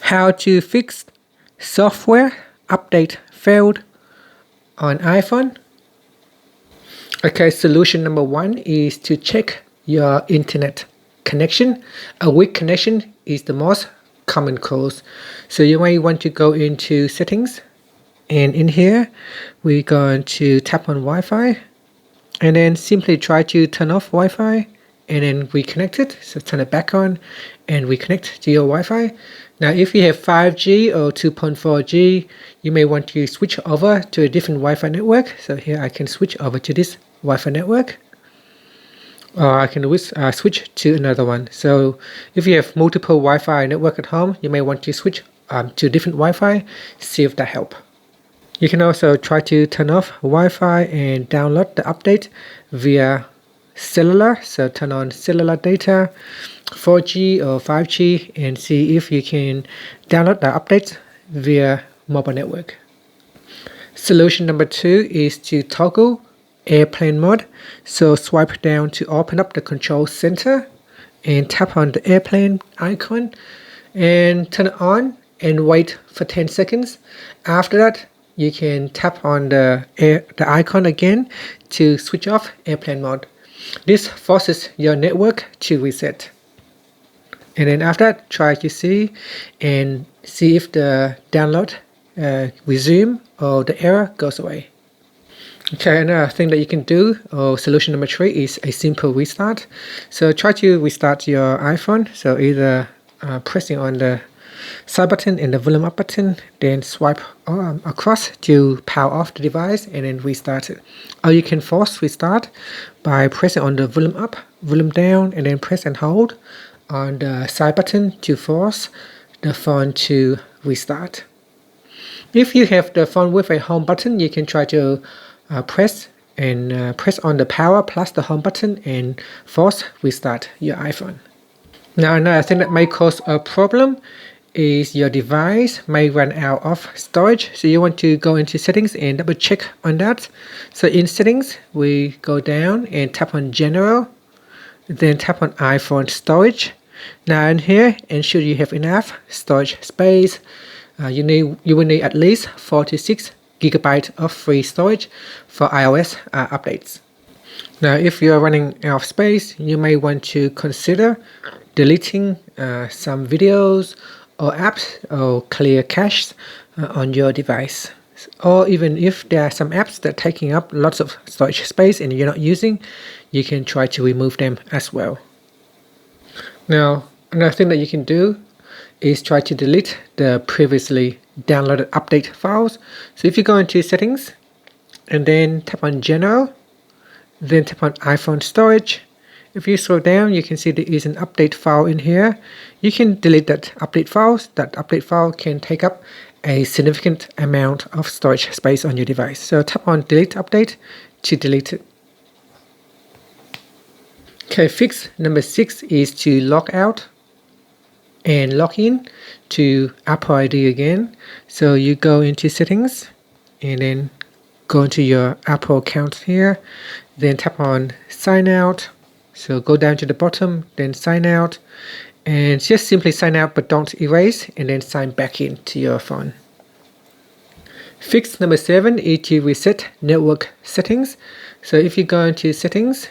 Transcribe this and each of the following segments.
How to fix software update failed on iPhone. Okay, solution number one is to check your internet connection. A weak connection is the most common cause. So you may want to go into settings, and in here we're going to tap on Wi-Fi, and then simply try to turn off Wi-Fi and then reconnect it. So turn it back on and reconnect to your Wi-Fi. Now if you have 5G or 2.4G, you may want to switch over to a different Wi-Fi network. So here I can switch over to this Wi-Fi network, or I can switch to another one. So if you have multiple Wi-Fi network at home, you may want to switch to different Wi-Fi, see if that helps. You can also try to turn off Wi-Fi and download the update via cellular. So turn on cellular data, 4G or 5G, and see if you can download the updates via mobile network. Solution number two is to toggle airplane mode. So swipe down to open up the control center and tap on the airplane icon and turn it on and wait for 10 seconds. After that, you can tap on the icon again to switch off airplane mode. This forces your network to reset. And then after that, try to see if the download resume or the error goes away. Okay, another thing that you can do, or solution number three, is a simple restart. So try to restart your iPhone. So either pressing on the side button and the volume up button, then swipe across to power off the device and then restart it. Or you can force restart by pressing on the volume up, volume down, and then press and hold on the side button to force the phone to restart. If you have the phone with a home button, you can try to press on the power plus the home button and force restart your iPhone. Now another thing that may cause a problem is your device may run out of storage. So you want to go into settings and double check on that. So in settings, we go down and tap on general, then tap on iPhone storage. Now in here, ensure you have enough storage space. You will need at least 4 to 6 gigabytes of free storage for iOS updates. Now if you're running out of space, you may want to consider deleting some videos or apps or clear cache on your device. Or even if there are some apps that are taking up lots of storage space and you're not using, you can try to remove them as well. Now another thing that you can do is try to delete the previously downloaded update files. So if you go into settings and then tap on general, then tap on iPhone storage. If you scroll down, you can see there is an update file in here. You can delete that update file. That update file can take up a significant amount of storage space on your device. So tap on delete update to delete it. Okay, fix number 6 is to log out and log in to Apple ID again. So you go into settings and then go into your Apple account here, then tap on sign out. So go down to the bottom, then sign out, and just simply sign out but don't erase, and then sign back in to your phone. Fix number 7 is to reset network settings. So if you go into settings,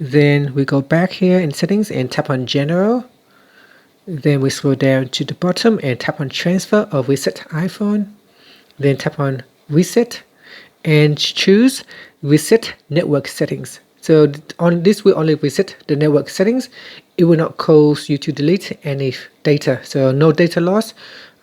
then we go back here in settings and tap on general. Then we scroll down to the bottom and tap on transfer or reset iPhone. Then tap on reset and choose reset network settings. So on this will only reset the network settings. It will not cause you to delete any data. So no data loss.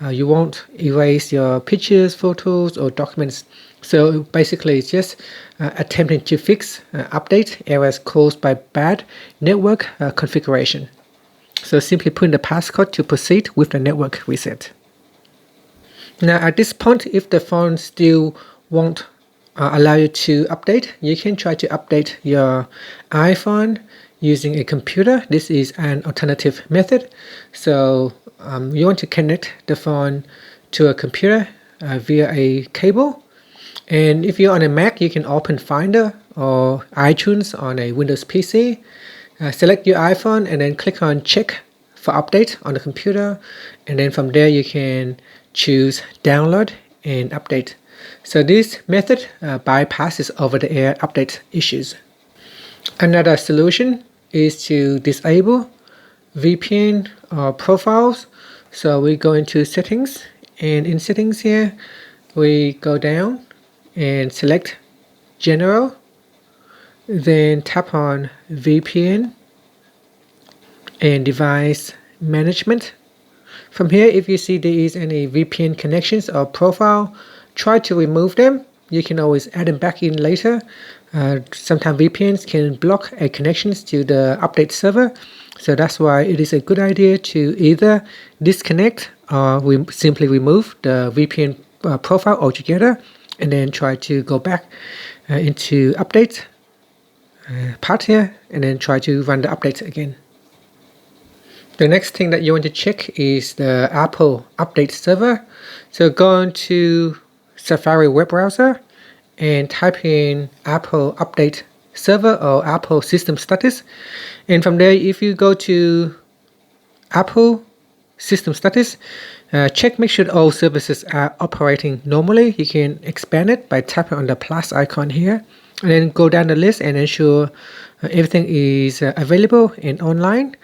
You won't erase your pictures, photos, or documents. So basically it's just attempting to fix update errors caused by bad network configuration. So simply put in the passcode to proceed with the network reset. Now at this point, if the phone still won't allow you to update, you can try to update your iPhone using a computer. This is an alternative method. So you want to connect the phone to a computer via a cable. And if you're on a Mac, you can open Finder or iTunes on a Windows PC. Select your iPhone and then click on check for update on the computer, and then from there you can choose download and update. So this method bypasses over-the-air update issues. Another solution is to disable VPN profiles. So we go into settings, and in settings here we go down and select general, then tap on VPN and device management. From here, if you see there is any VPN connections or profile, try to remove them. You can always add them back in later. Sometimes VPNs can block a connections to the update server, so that's why it is a good idea to either disconnect or simply remove the VPN profile altogether, and then try to go back into update part here, and then try to run the updates again. The next thing that you want to check is the Apple update server. So go into Safari web browser and type in Apple update server or Apple system status. And from there, if you go to Apple system status, make sure all services are operating normally. You can expand it by tapping on the plus icon here, and then go down the list and ensure everything is available and online.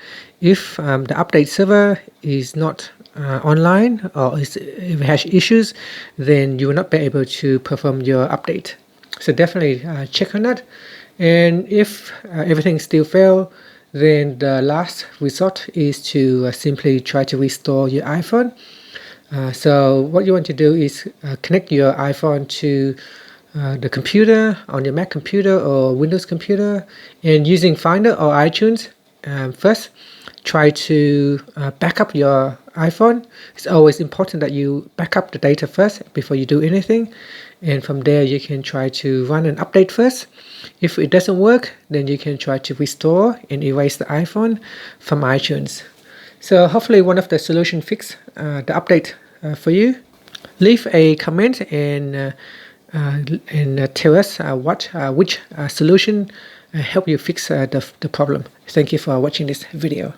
If the update server is not online or if it has issues, then you will not be able to perform your update. So definitely check on that. And if everything still fails, then the last resort is to simply try to restore your iPhone. So what you want to do is connect your iPhone to the computer on your Mac computer or Windows computer, and using Finder or iTunes first, try to back up your iPhone. It's always important that you back up the data first before you do anything, and from there you can try to run an update first. If it doesn't work, then you can try to restore and erase the iPhone from iTunes. So hopefully one of the solution fix the update for you. Leave a comment and tell us which solution help you fix the problem. Thank you for watching this video.